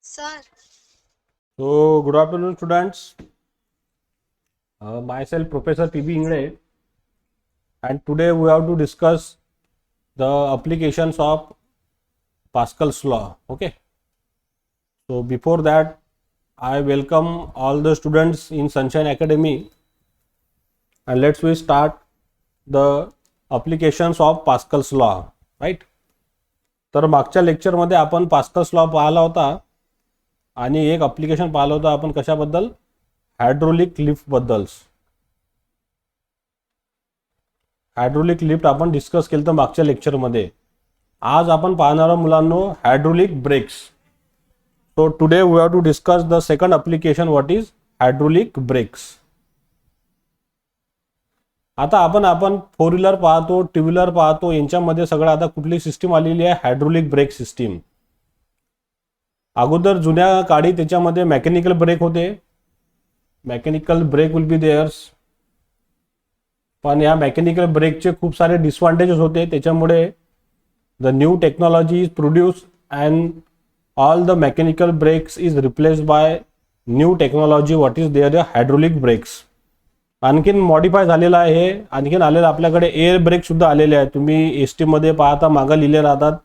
Sir, So, good afternoon, students. Myself, Professor P.B. Ingre, and today we have to discuss the applications of Pascal's law. Okay. So, before that, I welcome all the students in Sunshine Academy, and let's we start the applications of Pascal's law. Right. तर मागच्या लेक्चरमध्ये आपण Pascal's law पाहिला होता आणि एक application पाहिलं होतं आपण कशाबद्दल, हायड्रोलिक लिफ्ट बद्दल. हायड्रोलिक लिफ्ट आपण डिस्कस केलं तर मागच्या लेक्चरमध्ये. आज आपण पाहणार आहोत मुलांनो hydraulic brakes. So today we have to discuss the second application, what is hydraulic brakes. आता आपण फोर व्हीलर पाहतो, टू व्हीलर पाहतो, यांच्यामध्ये सगळं आता कुठली सिस्टीम आलेली आहे, हायड्रोलिक ब्रेक सिस्टीम. अगोदर जुन्या काळी त्याच्यामध्ये मेकॅनिकल ब्रेक होते, mechanical brake will be there's. पण या मेकॅनिकल ब्रेकचे खूप सारे डिसएडवांटेजेस होते. त्याच्यामुळे the new technology is produce and all the mechanical brakes is replaced by new technology, what is there hydraulic brakes. आणखीन मॉडिफाय झालेला आहे हे. आणखीन आलेलं आपल्याकडे एअर ब्रेक सुद्धा आलेले आहे. तुम्ही एस टीमध्ये पाहता मागं लिहिले राहतात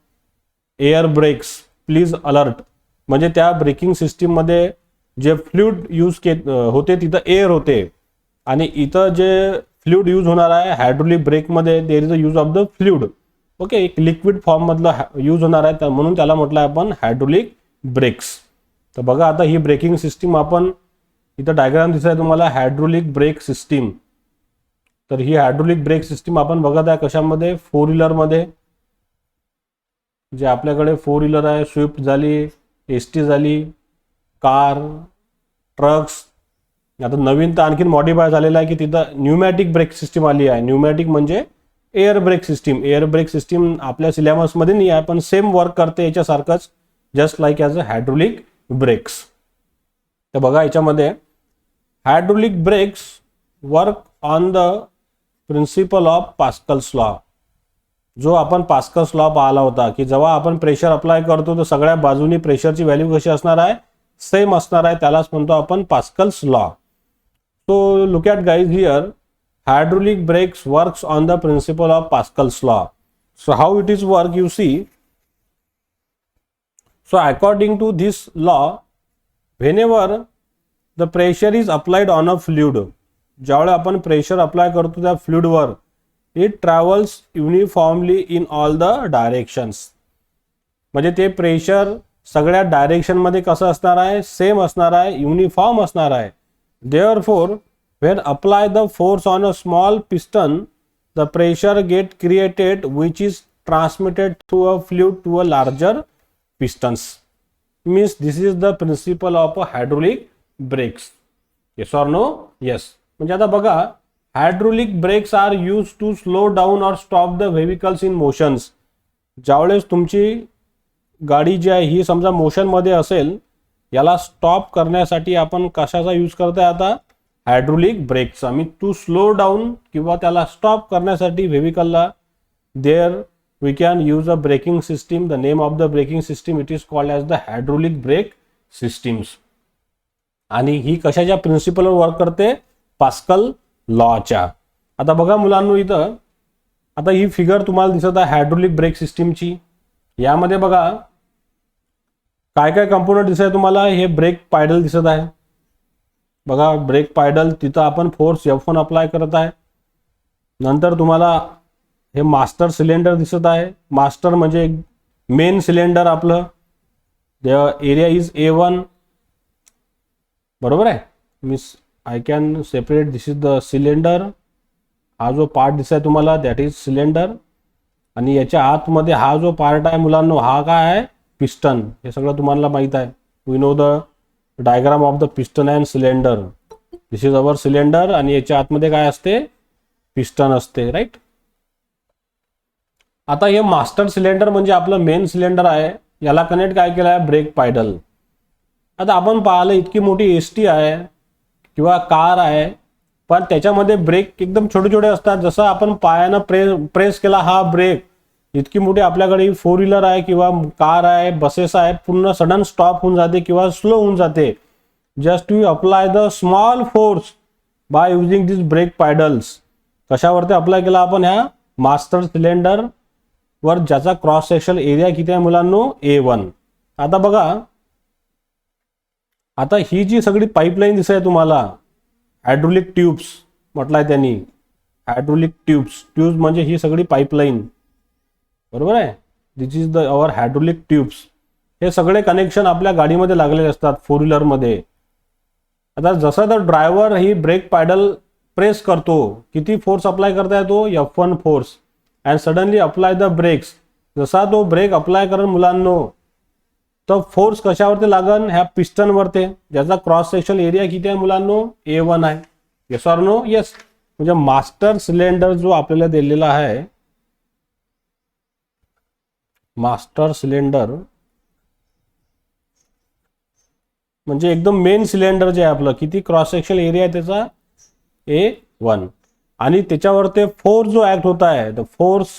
एअर ब्रेक्स प्लीज अलर्ट. म्हणजे त्या ब्रेकिंग सिस्टीममध्ये जे फ्लुइड यूज होते तिथं एअर होते, आणि इथं जे फ्लुइड यूज होणार आहे हायड्रोलिक ब्रेकमध्ये there is a use of the fluid. Okay, एक लिक्विड फॉर्ममधलं यूज होणार आहे, म्हणून त्याला म्हटलं आहे आपण हायड्रोलिक ब्रेक्स. तर बघा आता ही ब्रेकिंग सिस्टीम आपण इथं डायग्राम दिसत आहे तुम्हाला, हायड्रोलिक ब्रेक सिस्टीम. तर ही हायड्रोलिक ब्रेक सिस्टीम आपण बघत आहे कशामध्ये, फोर व्हीलरमध्ये. जे आपल्याकडे फोर व्हीलर आहे, स्विफ्ट झाली, एस टी झाली, कार, ट्रक्स. आता नवीन तर आणखीन मॉडिफाय झालेलं आहे की तिथं न्यूमॅटिक ब्रेक सिस्टीम आली आहे. न्यूमॅटिक म्हणजे air brake system. Air brake system आपल्या सिलेबसमध्ये नाही आहे, पण सेम वर्क करते याच्यासारखंच, just like as a hydraulic brakes. तर बघा याच्यामध्ये hydraulic brakes work on the principle of Pascal's law. जो आपण पास्कल्स लॉ पाहिला होता की जेव्हा आपण प्रेशर अप्लाय करतो तर सगळ्या बाजूनी प्रेशरची व्हॅल्यू कशी असणार आहे, सेम असणार आहे. त्यालाच म्हणतो आपण Pascal's law. So look at guys here, hydraulic brakes works on the principle of Pascal's law. So how it is work, you see. So according to this law, whenever the pressure is applied on a fluid, ज्यावेळेस आपण pressure apply करतो त्या फ्लुइडवर, it travels uniformly in all the directions. म्हणजे ते pressure सगळ्या डायरेक्शनमध्ये कसं असणार आहे, सेम असणार आहे, युनिफॉर्म असणार आहे. Therefore, when apply the force on a small piston, the pressure get created which is transmitted through a fluid to a larger pistons. Means this is the principle of a hydraulic brakes. Yes or no? Yes. म्हणजे आता बघा, hydraulic brakes are use to slow down और stop the vehicles in motions. ज्यावेळेस तुमची गाडी जी आहे ही समजा मोशनमध्ये असेल, याला स्टॉप करण्यासाठी आपण कशाचा यूज करतोय आता, हायड्रोलिक ब्रेकचा. मी टू स्लो डाऊन किंवा त्याला स्टॉप करण्यासाठी व्हेकलला there we can use a braking system. The name of the braking system it is called as the hydraulic brake systems. आणि ही कशाच्या प्रिन्सिपलवर वर्क करते, पास्कल लॉच्या. आता बघा मुलांनो, इथं आता ही फिगर तुम्हाला दिसत आहे हायड्रोलिक ब्रेक सिस्टीमची. यामध्ये बघा काय काय कंपोनंट दिसत आहे तुम्हाला. हे ब्रेक पायडल दिसत आहे बघा, ब्रेक पायडल, तिथं आपण फोर्स F1 अप्लाय करत आहे. नंतर तुम्हाला हे मास्टर सिलेंडर दिसत आहे. मास्टर म्हणजे मेन सिलेंडर आपलं, द एरिया इज A1. बरोबर आहे. Means I can separate, this is the cylinder. हा जो पार्ट दिसत आहे तुम्हाला दॅट इज सिलेंडर. आणि याच्या आतमध्ये हा जो पार्ट आहे मुलांनो, हा काय आहे, पिस्टन. हे सगळं तुम्हाला माहीत आहे. We know the diagram of the piston and cylinder. This is our cylinder आणि याच्या आतमध्ये काय असते, पिस्टन असते, राईट. आता हे मास्टर सिलेंडर म्हणजे आपलं मेन सिलेंडर आहे. याला कनेक्ट काय केलं आहे, ब्रेक पायडल. आता आपण पाहिलं इतकी मोठी एस टी आहे किंवा कार आहे, पण त्याच्यामध्ये ब्रेक एकदम छोटे छोटे असतात. जसं आपण पायानं प्रेस केला हा ब्रेक, इतकी मोठी आपल्याकडे 4 व्हीलर आहे किंवा कार आहे, बसेस आहे, पूर्ण सडन स्टॉप होऊन जाते किंवा स्लो होऊन जाते. Just to apply the small force by using this brake pedals. कशावरती अप्लाय केला आपण? ह्या मास्टर सिलेंडर वर, ज्याचा क्रॉस सेक्शनल एरिया किती आहे मुलांनो? A1. आता बघा, आता ही जी सगळी पाईपलाईन दिसत आहे तुम्हाला, हायड्रोलिक ट्यूब्स म्हटलंय त्यांनी. हायड्रोलिक ट्यूब्स म्हणजे ही सगळी पाईपलाईन, बरोबर आहे. This is the our hydraulic tubes. हे सगळे कनेक्शन आपल्या गाडीमध्ये लागलेले असतात 4 व्हीलरमध्ये. आता जसं तर ड्रायव्हर ही ब्रेक पॅडल प्रेस करतो, किती फोर्स अप्लाय करताय तो? F1 force. And suddenly apply the brakes. जसा तो ब्रेक अप्लाय करेल मुलांनो, तर फोर्स कशावरती लागन? ह्या पिस्टनवरती, ज्याचा क्रॉस सेक्शनल एरिया किती आहे मुलांनो? A1 आहे. Yes or no? येस. म्हणजे मास्टर सिलेंडर जो आपल्याला दिलेला आहे, मास्टर सिलेंडर म्हणजे एकदम मेन सिलेंडर जे आहे आपलं, किती क्रॉस सेक्शनल एरिया आहे त्याचा? A1. आणि त्याच्यावर ते फोर्स जो ऍक्ट होत आहे, the force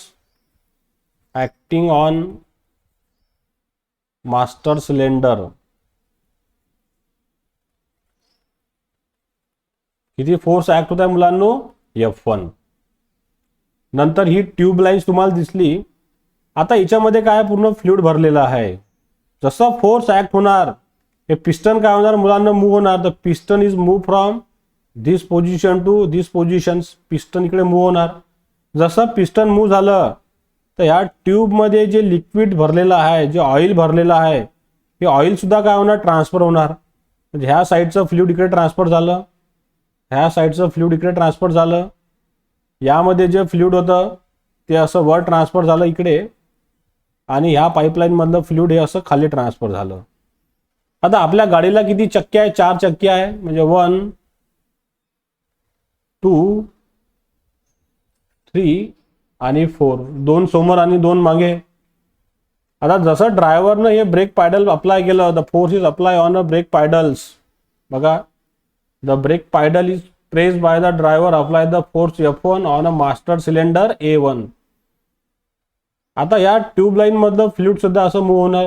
acting on master cylinder, किती फोर्स ऍक्ट होत आहे मुलांनो? F1. नंतर ही ट्यूब लाईन्स तुम्हाला दिसली. आता याच्यामध्ये काय? पूर्ण फ्लुइड भरलेला आहे. जसं फोर्स ऍक्ट होणार, हे पिस्टन काय होणार मुलांना? मूव्ह होणार. The piston is move from this position to this position. Piston इकडे मूव्ह होणार. जसं पिस्टन मूव्ह झालं, तर ह्या ट्यूबमध्ये जे लिक्विड भरलेलं आहे, जे ऑइल भरलेलं आहे, हे ऑइल सुद्धा काय होणार? ट्रान्सफर होणार. म्हणजे ह्या साईडचं फ्लुइड इकडे ट्रान्सफर झालं, ह्या साईडचं फ्लुइड इकडे ट्रान्सफर झालं, यामध्ये जे फ्लुइड होतं ते असं वर ट्रान्सफर झालं इकडे, आणि ह्या पाईपलाईन मधलं फ्लुइड हे असं खाली ट्रान्सफर झालं. आता आपल्या गाडीला किती चक्के आहे? 4 चक्के आहे. म्हणजे 1, 2, 3 आणि 4. 2 समोर आणि 2 मागे. आता जसं ड्रायव्हरनं हे ब्रेक पॅडल अप्लाय केलं, the force is apply on a brake pedals. बघा, the brake pedal is pressed by the driver, apply the force F1 on a master cylinder A1. आता या ट्यूब लाईन मधलं फ्लुइड सुद्धा असं move होणार,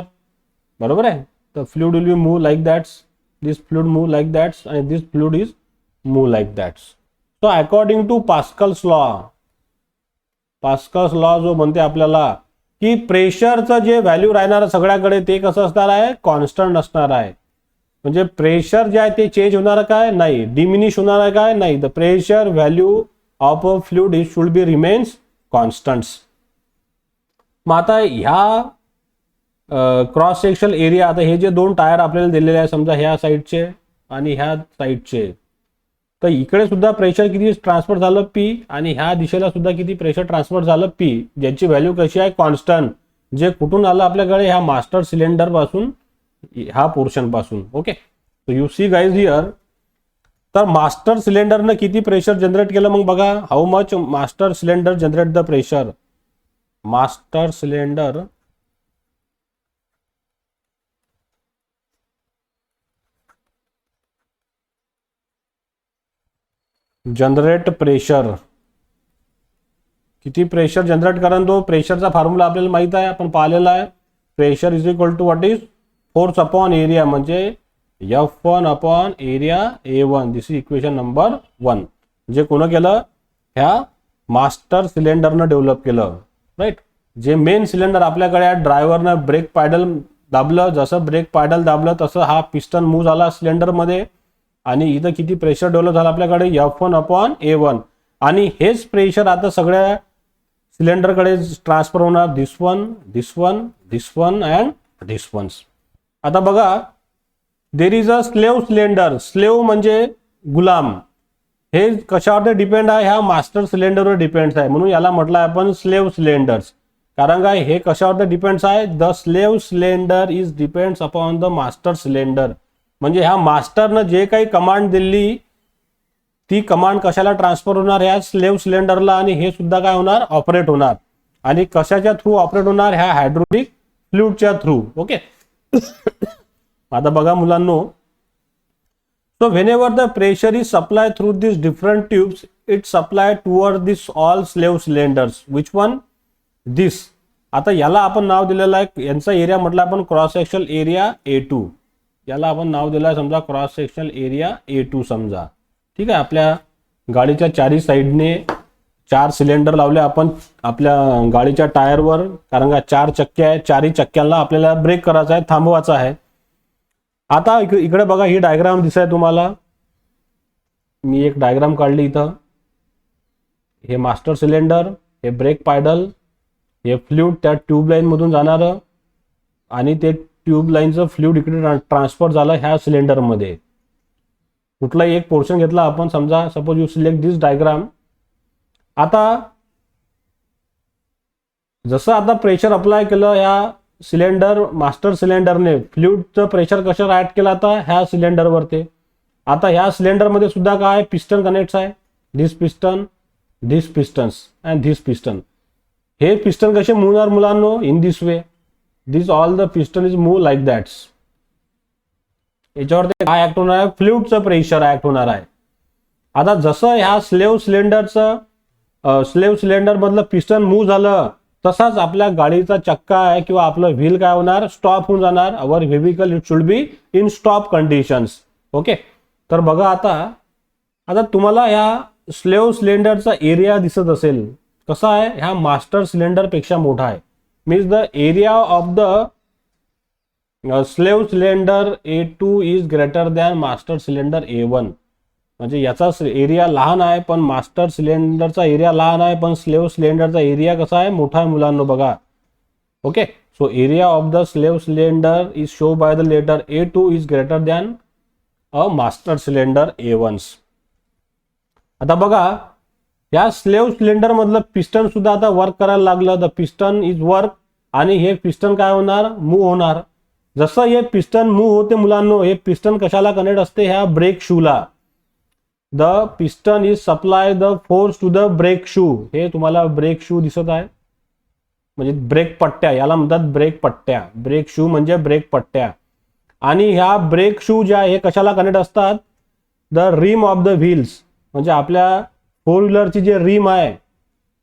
बरोबर आहे. तर fluid will be move like that's, this fluid move like that's, आणि this fluid is move like that's. So according to Pascal's law, Pascal's law जो म्हणते आपल्याला की प्रेशरचं जे व्हॅल्यू राहणार सगळ्याकडे, ते कसं असणार आहे? कॉन्स्टंट असणार आहे. म्हणजे प्रेशर जे आहे ते चेंज होणार काय? नाही. डिमिनिश होणार आहे काय? नाही. The pressure value of a fluid is should be remains constants. मग आता ह्या क्रॉस सेक्शनल एरिया, आता हे जे 2 टायर आपल्याला दिलेले आहे, समजा ह्या साईडचे आणि ह्या साईडचे, तर इकडे सुद्धा प्रेशर किती ट्रान्सफर झालं? P. आणि ह्या दिशेला सुद्धा किती प्रेशर ट्रान्सफर झालं? P. ज्याची व्हॅल्यू कशी आहे? कॉन्स्टंट. जे कुठून आलं आपल्याकडे? ह्या मास्टर सिलेंडर पासून, ह्या पोर्शन पासून. Okay, so you see guys here. तर मास्टर सिलेंडरनं किती प्रेशर जनरेट केलं? मग बघा, how much master cylinder generate the pressure. Master cylinder generate pressure, किती प्रेशर जनरेट करेन तो? प्रेशरचा फॉर्म्युला आपल्याला माहित आहे, आपण पाहिलेला आहे. Pressure is equal to what is? Force upon area, म्हणजे F1 upon area A1. This is equation number 1. जे कोण केलं? ह्या मास्टर सिलेंडरनं डेव्हलप केलं, राईट. जे मेन सिलेंडर आपल्याकडे आहे, ड्रायव्हरनं ब्रेक पॅडल दाबलं, जसं ब्रेक पॅडल दाबलं तसं हा पिस्टन मूव्ह झाला सिलेंडरमध्ये, आणि इथं किती प्रेशर डेव्हलप झालं आपल्याकडे? F1 upon A1. आणि हेच प्रेशर आता सगळ्या सिलेंडरकडे ट्रान्सफर होणार. This one, this one, this one and this one. आता बघा, there is a slave cylinder. Slave म्हणजे गुलाम. हे कशावर डिपेंड आहे? ह्या मास्टर सिलेंडरवर डिपेंड आहे, म्हणून याला म्हटलं आपण स्लेव सिलेंडर्स. कारण काय? हे कशावर डिपेंड्स आहे? The slave cylinder is depends upon the master cylinder. म्हणजे ह्या मास्टरनं जे काही कमांड दिली, ती कमांड कशाला ट्रान्सफर होणार? ह्या स्लेव सिलेंडरला. आणि हे सुद्धा काय होणार? ऑपरेट होणार. आणि कशाच्या थ्रू ऑपरेट होणार? ह्या हायड्रोलिक फ्लुइडच्या थ्रू. ओके, आता बघा मुलांनो, so whenever the pressure is supply through this different tubes, it supply toward this all slave cylinders. Which one? This. आता याला आपण नाव दिलेलं आहे, यांचा एरिया म्हटलं आपण क्रॉस सेक्शनल एरिया A2, याला आपण नाव दिलं आहे समजा क्रॉस सेक्शनल एरिया A2 समजा. ठीक आहे. आपल्या गाडीच्या चारी साईडने 4 सिलेंडर लावले आपण आपल्या गाडीच्या टायरवर, कारण का 4 चक्के आहे, 4ही चक्क्यांना आपल्याला ब्रेक करायचा आहे, थांबवायचा आहे. आता इकडे बघा, ही डायग्राम दिसत तुम्हाला, मी एक डायग्राम काढली इथं. हे मास्टर सिलेंडर, हे ब्रेक पॅडल, हे फ्लूइड त्या ट्यूबलाईन मधून जाणारं, आणि ते ट्यूबलाईनचं फ्लूइड इकडे ट्रान्सफर झालं ह्या सिलेंडरमध्ये. कुठलाही एक पोर्शन घेतला आपण, समजा suppose you select this diagram. आता जसं आता प्रेशर अप्लाय केलं या सिलेंडर मास्टर सिलेंडरने, फ्लूइडचं प्रेशर कशावर ऍड केलं आता ह्या सिलेंडरवरती. आता ह्या सिलेंडरमध्ये सुद्धा काय पिस्टन कनेक्ट आहे, this piston, this pistons and this piston. हे पिस्टन कसे मूव्ह होणार मुलांनो, in this way, this all the piston is move like that's. याच्यावरती काय ऍक्ट होणार आहे, फ्लूइडचं प्रेशर ऍक्ट होणार आहे. आता जसं ह्या स्लेव्ह सिलेंडर मधलं पिस्टन मूव्ह झालं, तसाच आपल्या गाडीचा चक्का आहे किंवा आपलं व्हील काय होणार, स्टॉप होऊन जाणार. Our vehicle it should be in stop conditions. Okay. तर बघा आता तुम्हाला ह्या स्लेव्ह सिलेंडरचा एरिया दिसत असेल कसा आहे, ह्या मास्टर सिलेंडर पेक्षा मोठा आहे. Means the area of the slave cylinder A2 is greater than master cylinder A1. म्हणजे याचा एरिया लहान आहे, पण मास्टर सिलेंडरचा एरिया लहान आहे, पण स्लेव्ह सिलेंडरचा एरिया कसा आहे, मोठा आहे मुलांनो बघा. Okay. So area of the slave cylinder is show by the letter A2 is greater than a master cylinder A1. आता बघा, या स्लेव्ह सिलेंडर मधलं पिस्टन सुद्धा आता वर्क करायला लागलं. द पिस्टन इज वर्क, आणि हे पिस्टन काय होणार, मूव्ह होणार. जसं हे पिस्टन मूव्ह होते मुलांनो, हे पिस्टन कशाला कनेक्ट असते, ह्या ब्रेक शूला. The piston is supply the force to the brake shoe. हे तुम्हाला ब्रेक शू दिसत आहे, म्हणजे ब्रेक पट्ट्या, याला म्हणतात ब्रेक पट्ट्या. ब्रेक शू म्हणजे ब्रेक पट्ट्या. आणि ह्या ब्रेक शू ज्या हे कशाला कनेक्ट असतात, the rim of the wheels, म्हणजे आपल्या 4 व्हीलरची जे रिम आहे,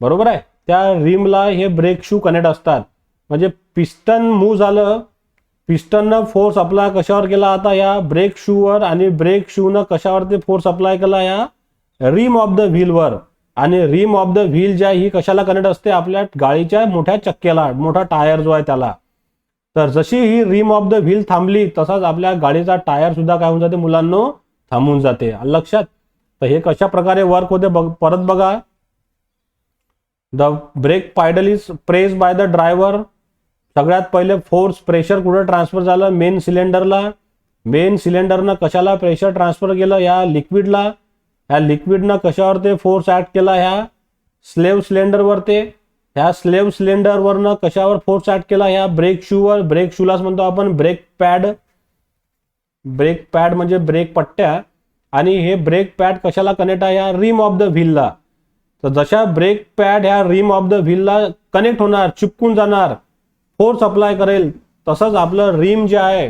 बरोबर आहे, त्या रिमला हे ब्रेक शू कनेक्ट असतात. म्हणजे पिस्टन मूव्ह झालं, पिस्टननं फोर्स अप्लाय कशावर केला, आता या ब्रेक शूवर, आणि ब्रेक शूनं कशावरती फोर्स अप्लाय केला, या रिम ऑफ द व्हीलवर. आणि रिम ऑफ द व्हील ज्या ही कशाला कनेक्ट असते, आपल्या गाडीच्या मोठ्या चक्क्याला, मोठा टायर जो आहे त्याला. तर जशी ही रिम ऑफ द व्हील थांबली, तसाच आपल्या गाडीचा टायर सुद्धा काय होऊन जाते मुलांनो, थांबून जाते. लक्षात. तर हे कशा प्रकारे वर्क होते परत बघा. The brake pedal is press by the driver. सगळ्यात पहिले फोर्स प्रेशर कुठे ट्रान्सफर झालं, मेन सिलेंडरला. मेन सिलेंडरनं कशाला प्रेशर ट्रान्सफर केलं, या लिक्विडला. ह्या लिक्विडनं कशावर ते फोर्स ऍक्ट केला, ह्या स्लेव्ह सिलेंडरवरती. ह्या स्लेव्ह सिलेंडरवरनं कशावर फोर्स ऍक्ट केला, ह्या ब्रेक शूवर. ब्रेक शूलाच म्हणतो आपण ब्रेक पॅड. ब्रेक पॅड म्हणजे ब्रेक पट्ट्या. आणि हे ब्रेक पॅड कशाला कनेक्ट आहे, या रिम ऑफ द व्हीलला. तर जशा ब्रेक पॅड ह्या रिम ऑफ द व्हीलला कनेक्ट होणार, चिपकून जाणार, फोर्स अप्लाय करेल, तसंच आपलं रिम जे आहे,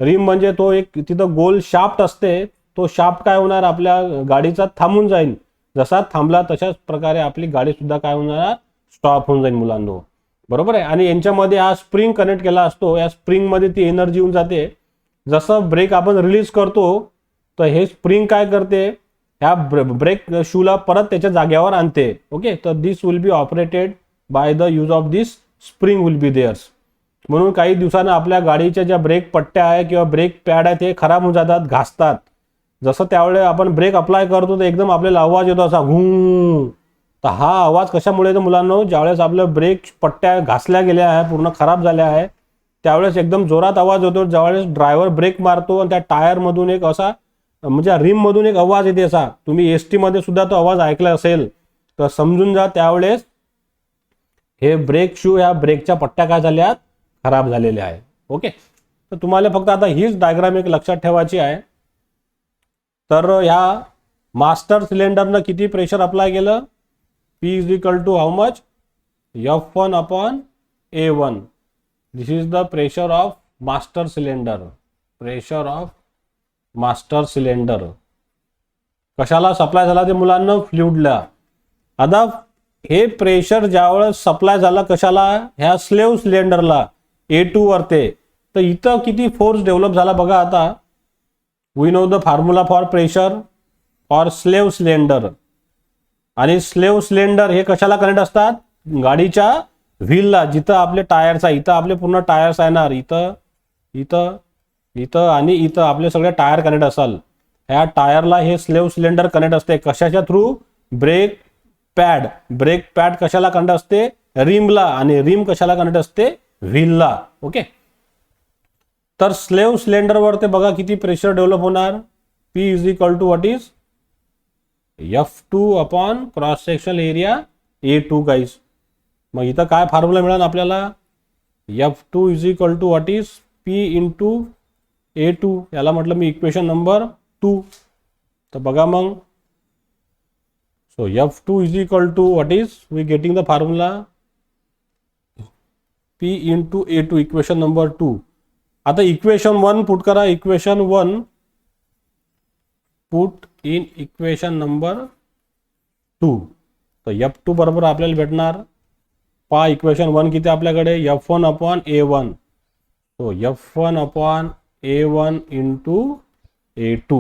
रिम म्हणजे तो एक तिथं गोल शाफ्ट असते, तो शाफ्ट काय होणार, आपल्या गाडीचा थांबून जाईल. जसा थांबला तशाच प्रकारे आपली गाडी सुद्धा काय होणार, स्टॉप होऊन जाईल मुलांनो. बरोबर आहे. आणि यांच्यामध्ये हा स्प्रिंग कनेक्ट केला असतो, या स्प्रिंग मध्ये ती एनर्जी येऊन जाते. जसं ब्रेक आपण रिलीज करतो, तर हे स्प्रिंग काय करते, ह्या ब्रेक शूला परत त्याच्या जागेवर आणते. ओके. तर this will be operated by the use of this spring will be there's. म्हणून काही दिवसानं आपल्या गाडीच्या ज्या ब्रेक पट्ट्या आहे किंवा ब्रेक पॅड आहे ते खराब होऊन जातात, घासतात. जसं त्यावेळेस आपण ब्रेक अप्लाय करतो तर एकदम आपल्याला आवाज येतो असा घुं. तर हा आवाज कशामुळे येतो मुलांनो, ज्यावेळेस आपल्या ब्रेक पट्ट्या घासल्या गेल्या आहे, पूर्ण खराब झाल्या आहे, त्यावेळेस एकदम जोरात आवाज होतो. ज्यावेळेस ड्रायव्हर ब्रेक मारतो आणि त्या टायर मधून एक असा, म्हणजे रिम मधून एक आवाज येते असा. तुम्ही ST मध्ये सुद्धा तो आवाज ऐकला असेल, तर समजून जा त्यावेळेस हे ब्रेक शू, ह्या ब्रेकच्या पट्ट्या काय झाल्या, खराब झालेल्या आहे. ओके. तर तुम्हाला फक्त आता हीच डायग्राम एक लक्षात ठेवायची आहे. तर ह्या मास्टर सिलेंडरनं किती प्रेशर अप्लाय केलं, P is equal to how much, F1 upon A1. This is the pressure of master cylinder. Pressure of master cylinder कशाला सप्लाय झाला ते मुलांना, फ्लूइडला. आता हे प्रेशर ज्यावेळेस सप्लाय झाला कशाला, ह्या स्लेव्ह सिलेंडरला A2 वरते, तर इथं किती फोर्स डेव्हलप झाला बघा. आता we know the formula for pressure for slave cylinder. आणि स्लेव्ह सिलेंडर हे कशाला कनेक्ट असतात, गाडीच्या व्हीलला, जिथं आपले टायर्स आहे. इथं आपले पूर्ण टायर्स येणार, इथं इथं इथं आणि इथं आपले सगळे टायर कनेक्ट असाल. ह्या टायरला हे स्लेव्ह सिलेंडर कनेक्ट असते. कशाच्या through, brake pad. Brake pad कशाला कनेक्ट असते, रिमला. आणि रिम कशाला कनेक्ट असते, व्हीलला. ओके. तर स्लेव्ह सिलेंडर वर ते बघा किती प्रेशर डेव्हलप होणार. P is equal to what is F2 upon cross sectional area A2 guys. मग इथं काय फॉर्म्युला मिळाला आपल्याला, F2 is equal to what is P into A2. याला म्हटलं मी इक्वेशन नंबर 2. तर बघा मग, so F2 is equal to what is, we getting the formula P into A2, equation number 2. आता इक्वेशन 1 पुट करा. Equation 1 put in equation number 2. तर F2 बरोबर आपल्याला भेटणार, पहा इक्वेशन 1 किती आपल्याकडे, F1 upon A1. So F1 upon A1 into A2.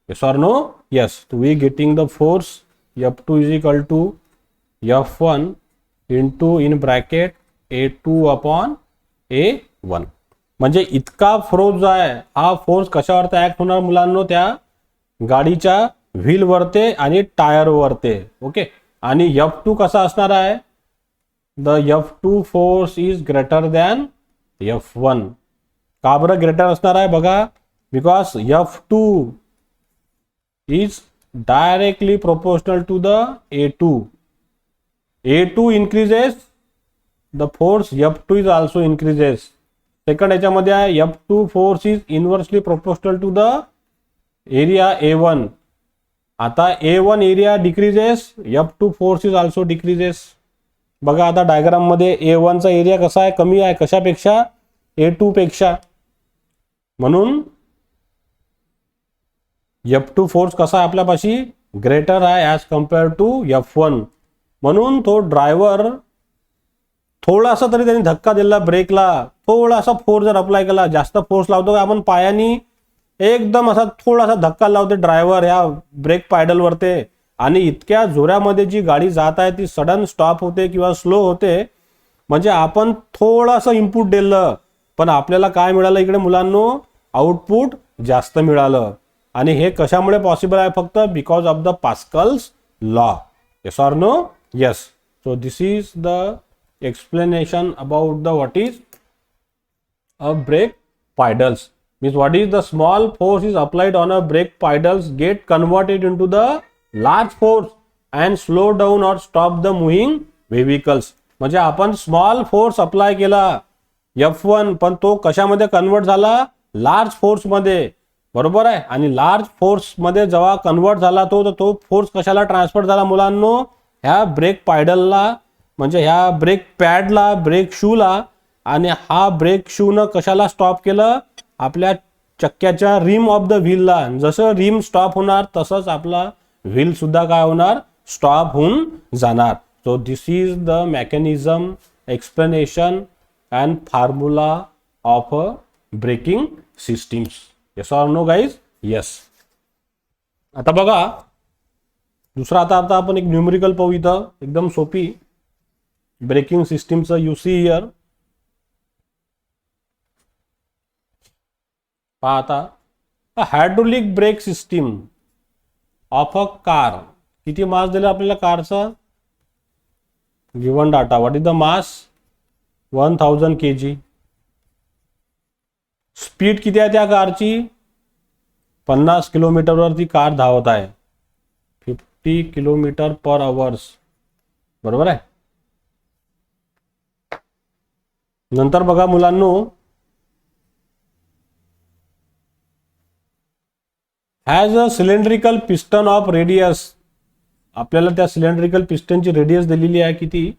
Yes or no? Yes. So we getting the force F2 is equal to F1 into in bracket A2 upon A1. म्हणजे इतका force जो आहे, हा force कशावरती act होणार मुलांनो, त्या गाडीच्या wheel वरते आणि टायर वरते. ओके. आणि F2 कसा असणार आहे, the F2 force is greater than F1. का बरं ग्रेटर असणार आहे बघा, because F2 is directly proportional to the A2. A2 increases, the force F2 is also increases. Second याच्यामध्ये आहे F2 force is inversely proportional to the area A1. आता A1 area decreases, F2 force is also decreases. बघा आता diagram मध्ये A1 चा area कसा आहे, कमी आहे. कशापेक्षा, A2 पेक्षा. म्हणून F2 फोर्स कसा आहे आपल्यापाशी, ग्रेटर आहे ॲज कम्पेअर टू F1. म्हणून तो ड्रायव्हर थोडासा तरी त्यांनी धक्का दिला ब्रेकला, थोडासा फोर्स जर अप्लाय केला, जास्त फोर्स लावतो का आपण पायानी, एकदम असा थोडासा धक्का लावते ड्रायव्हर या ब्रेक पॅडलवरते, आणि इतक्या जोरामध्ये जी गाडी जात आहे ती सडन स्टॉप होते किंवा स्लो होते. म्हणजे आपण थोडासा इनपुट दिलं, पण आपल्याला काय मिळालं इकडे मुलांनो, आउटपुट जास्त मिळालं. आणि हे कशामुळे पॉसिबल आहे, फक्त because of the Pascal's law. Yes or no? Yes. So this is the explanation about the what is a brake pedals. Means what is the small force is applied on a brake pedals get converted into the large force and slow down और stop the moving vehicles. म्हणजे आपण small force apply केला F1, पण तो कशामध्ये convert झाला, large force मध्ये. बरोबर आहे. आणि लार्ज फोर्स मध्ये जेव्हा कन्वर्ट झाला तो फोर्स कशाला ट्रान्सफर झाला मुलांनो, ह्या ब्रेक पायडलला, म्हणजे ह्या ब्रेक पॅडला, ब्रेक शूला. आणि हा ब्रेक शूनं कशाला स्टॉप केलं, आपल्या चक्क्याच्या रिम ऑफ द व्हीलला. जसं रिम स्टॉप होणार तसंच आपला व्हील सुद्धा काय होणार, स्टॉप होऊन जाणार. So this is the mechanism, explanation and formula of a braking systems. Yes or no guys? Yes. आता बघा दुसरा, आता आपण एक न्यूमेरिकल पाहू इथं, एकदम सोपी ब्रेकिंग सिस्टीमचं. यू सी हियर, पहा आता, hydraulic brake system of a car. किती मास दिला आपल्याला कारचा, given data. What is the mass, 1000 kg. Speed किती आहे त्या कारची, 50 किलोमीटरवर ती कार धावत आहे, 50 किलोमीटर पर आवर्स. बरोबर आहे. नंतर बघा मुलांनो, has a cylindrical piston of radius. आपल्याला त्या सिलेंड्रिकल पिस्टनची रेडियस दिलेली आहे किती,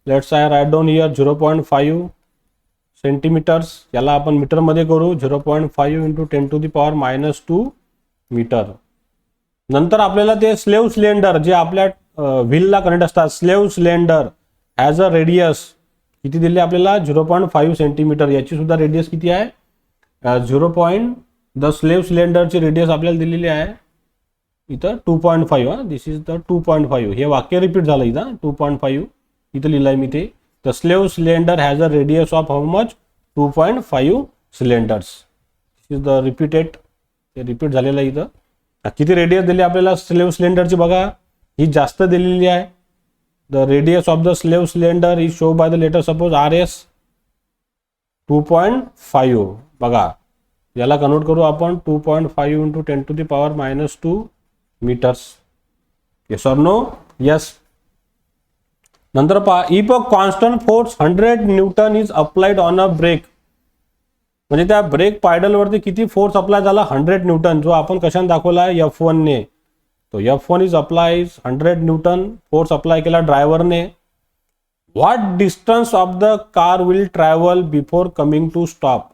let's I write down here 0.5 centimetres. याला आपण मीटर मध्ये करू, 0.5 इंटू 10⁻⁻² मीटर. नंतर आपल्याला ते स्लेव्ह सिलेंडर जे आपल्या व्हीलला कनेक्ट असतात. Slave cylinder as a radius किती दिले आपल्याला 0.5 सेंटीमीटर. याची सुद्धा रेडियस किती आहे 0. द स्लेव्ह सिलेंडरची रेडियस आपल्याला दिलेली आहे इथं 2.5. दिस इज द 2.5. हे वाक्य रिपीट झालं इथं 2.5 इथं लिहिलं आहे मी ते. The slave cylinder has a radius of how much 2.5 cylinders. This is the repeated. ते रिपीट झालेलं आहे इथं. किती रेडियस दिली आपल्याला स्लेव्ह सिलेंडरची बघा, ही जास्त दिलेली आहे. The radius of the slave cylinder is show by the letter suppose RS 2.5. बघा याला कन्वर्ट करू आपण 2.5 into 10⁻⁻2 metres. Yes or no? Yes. नंतर पहा, if a constant force 100 newton is applied on a brake. म्हणजे त्या ब्रेक पायडलवरती किती force apply झाला 100 न्यूटन. जो आपण कशाने दाखवला आहे F1 ने. तो F1 is applies 100 newton force apply केला ड्रायव्हरने. What distance of the car will travel before coming to stop.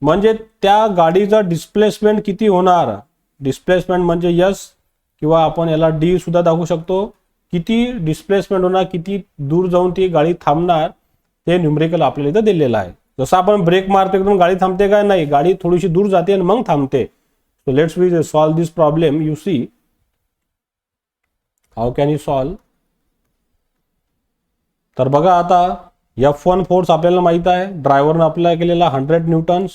म्हणजे त्या गाडीचं डिस्प्लेसमेंट किती होणार. डिस्प्लेसमेंट म्हणजे यस किंवा आपण याला डी सुद्धा दाखवू शकतो. किती डिस्प्लेसमेंट होणार, किती दूर जाऊन ती गाडी थांबणार, ते न्यूमेरिकल आपल्याला इथं दिलेलं आहे. जसं आपण ब्रेक मारतो एकदम गाडी थांबते का नाही, गाडी थोडीशी दूर जाते आणि मग थांबते. So let's we solve this problem. You see how can you solve. तर बघा आता F1 फोर्स आपल्याला माहित आहे, ड्रायव्हरनं अप्लाय केलेला 100 न्यूटन्स.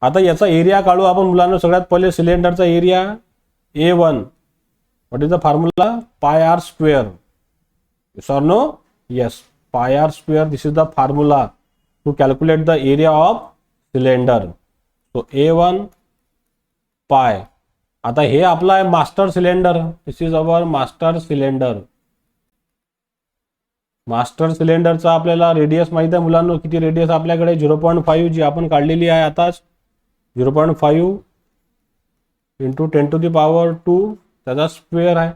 आता याचा एरिया काढू आपण मुलांना. सगळ्यात पहिले सिलेंडरचा area A1. What is the formula πr². Yes or no? Yes, πr². This is the formula to calculate the area of cylinder. सो A1 पाय. आता हे आपला आहे master cylinder. This is our master cylinder. Master सिलेंडरचा आपल्याला radius माहित आहे मुलांना. किती रेडियस आपल्याकडे 0.5 जी आपण काढलेली आहे आताच. 0.5 इंटू 10⁻². त्याचा स्क्वेअर आहे.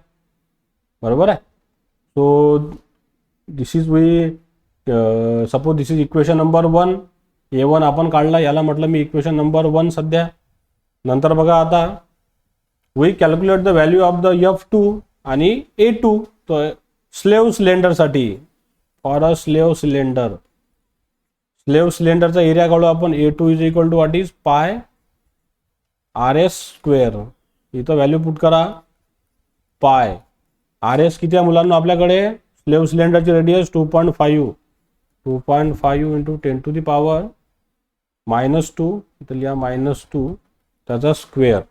बरोबर आहे. So this is we suppose this is equation number 1. A1 आपण काढला, याला म्हटलं मी इक्वेशन नंबर 1 सध्या. नंतर बघा आता we calculate the value of the F2 आणि A2. तो स्लेव्ह सिलेंडरसाठी for a slave cylinder. Slave सिलेंडरचा एरिया काढू आपण. A2 is equal to what is πRS². इथं व्हॅल्यू पुट करा. पाय RS किती आहे मुलांना आपल्याकडे. स्लेव्ह सिलेंडरची रेडियस 2.5. 2.5 इंटू 10⁻⁻2. इथं लिहा -2. त्याचा square.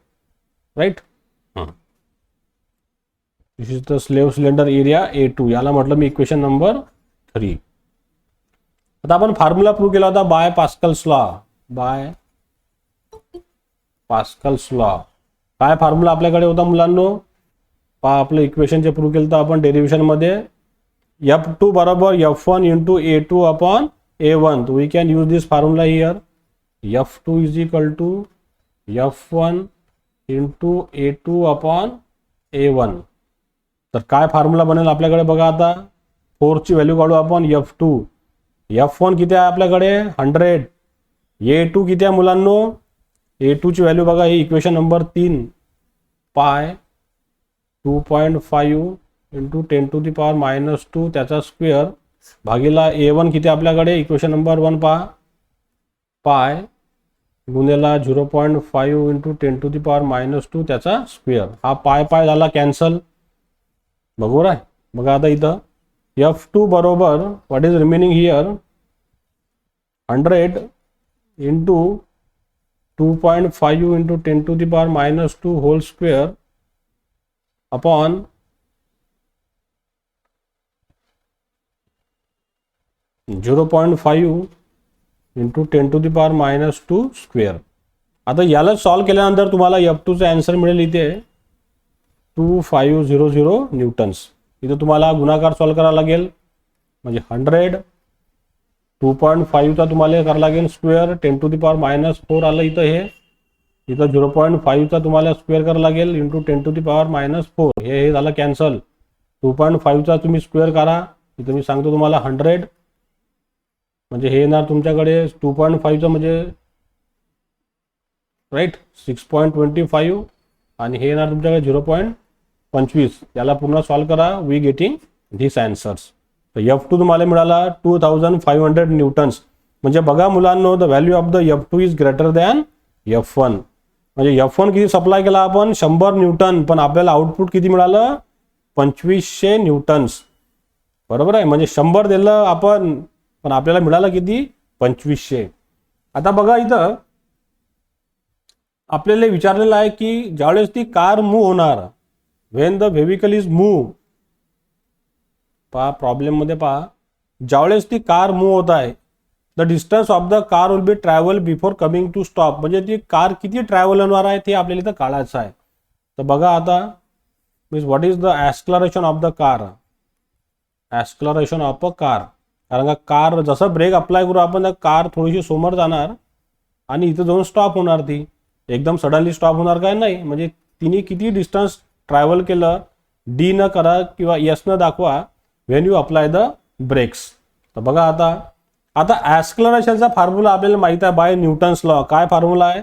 Right. This is the slave cylinder area A2. याला म्हटलं मी इक्वेशन नंबर 3. आता आपण फॉर्म्युला प्रूव्ह केला होता by Pascal's law. By Pascal's law. काय फॉर्म्युला आपल्याकडे होता मुलांनो. पहा आपलं इक्वेशनचे प्रूव्ह केलं तर आपण डेरिव्हेशन मध्ये F2 बरोबर F1 into A2 upon A1. तो we can use this formula here. F2 is equal to F1 into A2 upon A1. तर काय फॉर्म्युला बनेल आपल्याकडे बघा. आता फोर्सची व्हॅल्यू काढू आपण. F2. F1 किती आहे आपल्याकडे 100. A2 किती आहे मुलांनो. A2 ची व्हॅल्यू बघा, ही इक्वेशन नंबर 3. पाय 2.5 इंटू 10⁻⁻2 त्याचा स्क्वेअर भागीला A1 किती आपल्याकडे इक्वेशन नंबर 1 पहा. पाय गुणेला 0.5 इंटू 10⁻⁻2 त्याचा स्क्वेअर. हा पाय पाय झाला कॅन्सल. बरोबर आहे. बघा आता इथं F2 बरोबर what is remaining here 100 into 2.5 into 10⁻⁻2 whole square upon 0.5 into 10⁻⁻2 square. आता याला सॉल्व केल्यानंतर तुम्हाला F2चा आन्सर मिळेल इथे 2500 न्यूटन्स. इथं तुम्हाला गुणाकार सॉल्व करावा लागेल. म्हणजे 100 2.5चा तुम्हाला करावं लागेल स्क्वेअर. 10⁻⁻4 आलं इथं. हे इथं 0.5चा तुम्हाला स्क्वेअर करावं लागेल इंटू 10⁻⁻4. हे झालं कॅन्सल. 2.5चा तुम्ही स्क्वेअर करा. इथं मी सांगतो तुम्हाला 100 म्हणजे हे येणार तुमच्याकडे 2.5चं म्हणजे राईट 6.25 आणि हे येणार तुमच्याकडे 25. याला पूर्ण सॉल्व करा, वी गेटिंग धिस आन्सर्स. तर F2 तुम्हाला मिळाला 2500 न्यूटन्स. म्हणजे बघा मुलांनो, the value of the F2 is greater than F1. म्हणजे F1 किती सप्लाय केला आपण, 100 न्यूटन, पण आपल्याला आउटपुट किती मिळालं, 2500 न्यूटन्स. बरोबर आहे, म्हणजे 100 दिलं आपण, पण आपल्याला मिळालं किती, 2500. आता बघा इथं आपल्याला विचारलेलं आहे की ज्यावेळेस ती कार मूव्ह होणार, when the vehicle is move, पहा प्रॉब्लेम मध्ये पहा, ज्यावेळेस ती कार मूव्ह होत आहे, the distance of the car will be travel before coming to stop. म्हणजे ती कार किती ट्रॅव्हल होणार आहे ते आपल्याला इथं काढायचं आहे. तर बघा आता, means what is the acceleration of the car, acceleration of a car. कारण का कार जसं ब्रेक अप्लाय करू आपण, तर कार थोडीशी समोर जाणार आणि इथं जाऊन स्टॉप होणार. ती एकदम सडनली स्टॉप होणार काय नाही. म्हणजे तिने किती डिस्टन्स ट्रॅव्हल केलं, डी न करा किंवा एस न दाखवा when you apply the brakes. तर बघा आता ॲक्सलरेशनचा फॉर्म्युला आपल्याला माहित आहे बाय न्यूटन्स लॉ. काय फॉर्म्युला आहे,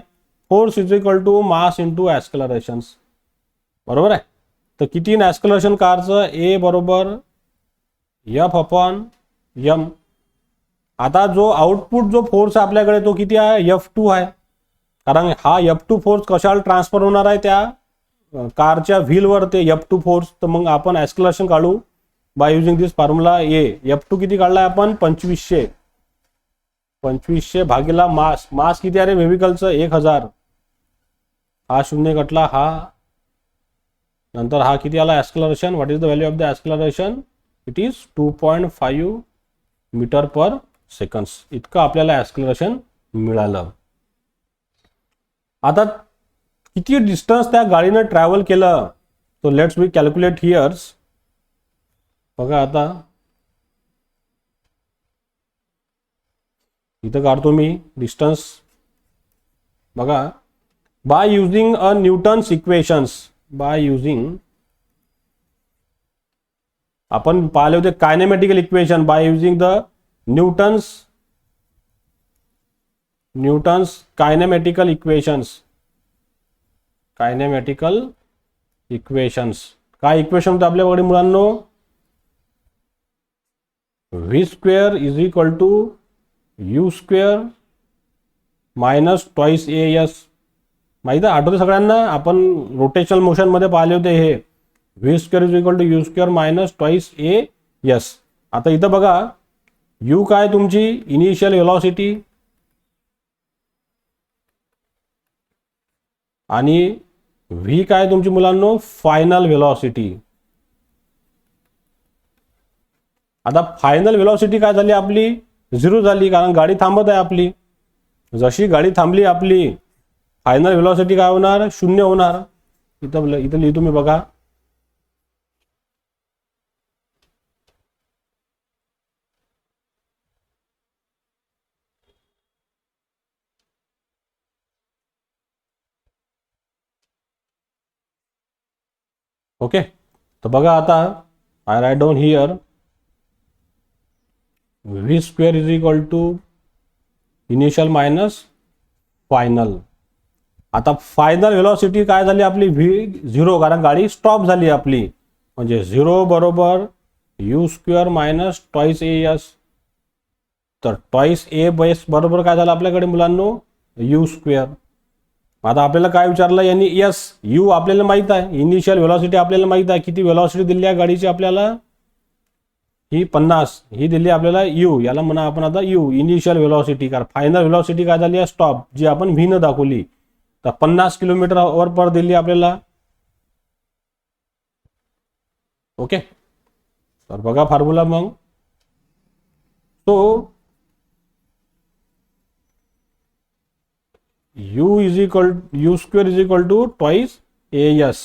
force is equal to mass into accelerations. बरोबर आहे. तर किती ॲक्सलरेशन कारचं, ए बरोबर एफ अपॉन एम. आता जो आउटपुट जो फोर्स आहे आपल्याकडे तो किती आहे, F2 आहे. कारण हा F2 फोर्स कशाला ट्रान्सफर होणार आहे, त्या कारच्या व्हीलवर ते F2 फोर्स. तर मग आपण ॲक्सलरेशन काढू बाय युजिंग दिस फॉर्म्युला. F2 किती काढलाय आपण, 2500. 2500 भागीला मास. मास किती आहे रे व्हेहिकलचं, 1000. हा शून्य कटला, हा नंतर हा किती आला acceleration. What is the value of the acceleration, it is 2.5 metre per seconds. इतकं आपल्याला ॲक्सलरेशन मिळालं. आता किती डिस्टन्स त्या गाडीनं ट्रॅव्हल केलं, तो लेट्स वी कॅल्क्युलेट हियर्स. बघा आता इथं काढतो मी डिस्टन्स. बघा, by using a Newton's equations, by using, आपण पाहिले होते kinematical equation, by using the Newton's kinematical equations. Kinematical equations काय इक्वेशन होतं आपल्याकडे मुलांनो, V square is equal to you square minus twice A S. माहिती आहे, आठवते सगळ्यांना, आपण रोटेशनल मोशन मध्ये पाहिले होते हे. V square is equal to you square minus twice A s. आता इथं बघा, यू काय तुमची इनिशियल व्हेलॉसिटी आणि व्ही काय तुमची मुलांनो फायनल व्हेलॉसिटी. आता फायनल व्हेलॉसिटी काय झाली आपली, 0 झाली, कारण गाडी थांबत आहे आपली. जशी गाडी थांबली आपली, फायनल व्हेलॉसिटी काय होणार, 0 होणार. इथं लिहितो मी बघा. ओके, तर बघा आता I write down here v square is equal to initial minus final. आता फायनल व्हेलॉसिटी काय झाली आपली, व्ही 0, कारण गाडी स्टॉप झाली आपली. म्हणजे 0 बरोबर you square minus twice A s. तर ट्वाइस ए बेस बरोबर काय झालं आपल्याकडे मुलांनो, यू स्क्वेअर. आता आपल्याला काय विचारलं यांनी, यस यू आपल्याला माहित आहे, इनिशियल व्हेलॉसिटी आपल्याला माहित आहे. किती व्हेलॉसिटी दिली आहे गाडीची आपल्याला, ही 50. ही दिली आपल्याला यू, याला म्हणा आपण आता यू इनिशियल व्हेलॉसिटी. कारण फायनल व्हेलॉसिटी काय झाली आहे, स्टॉप, जी आपण व्ही न दाखवली. तर 50 किलोमीटर पर दिली आपल्याला. ओके, तर बघा फॉर्म्युला मग. तो u square is equal to twice A s.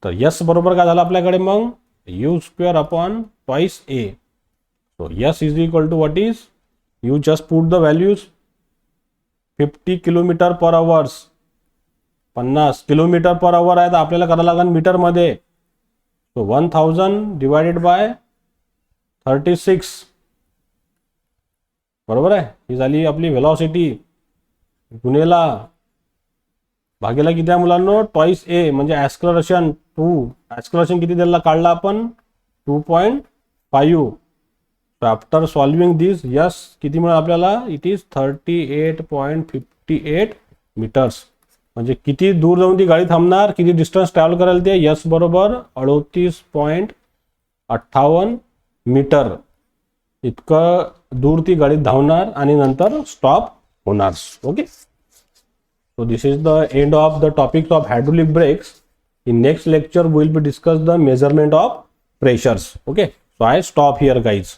तर यस बरोबर काय झालं आपल्याकडे मग, u square upon twice a. So s is equal to what is, you just put the values, 50 kilometre per hours. 50 kilometre per hour आहे, तर आपल्याला करावं लागेल मीटरमध्ये. So 1000 divided by 36. बरोबर आहे, ही झाली आपली व्हेलॉसिटी. गुणेला भागेला किती आहे मुलांनो, ट्वाइस ए, म्हणजे ॲक्सलरेशन ॲक्सलरेशन किती दिलेला काढला आपण 2.5. आफ्टर सॉल्विंग दिस यस किती मिळालं आपल्याला, इट इज 38.58 मीटर्स. म्हणजे किती दूर जाऊन ती गाडी थांबणार, किती डिस्टन्स ट्रॅव्हल करायला ते, यस बरोबर 38.58 मीटर इतकं दूर ती गाडी धावणार आणि नंतर स्टॉप होणार. Okay, so this is the end of the topic of hydraulic brakes. In next lecture we will be discuss the measurement of pressures. Okay, so I stop here guys.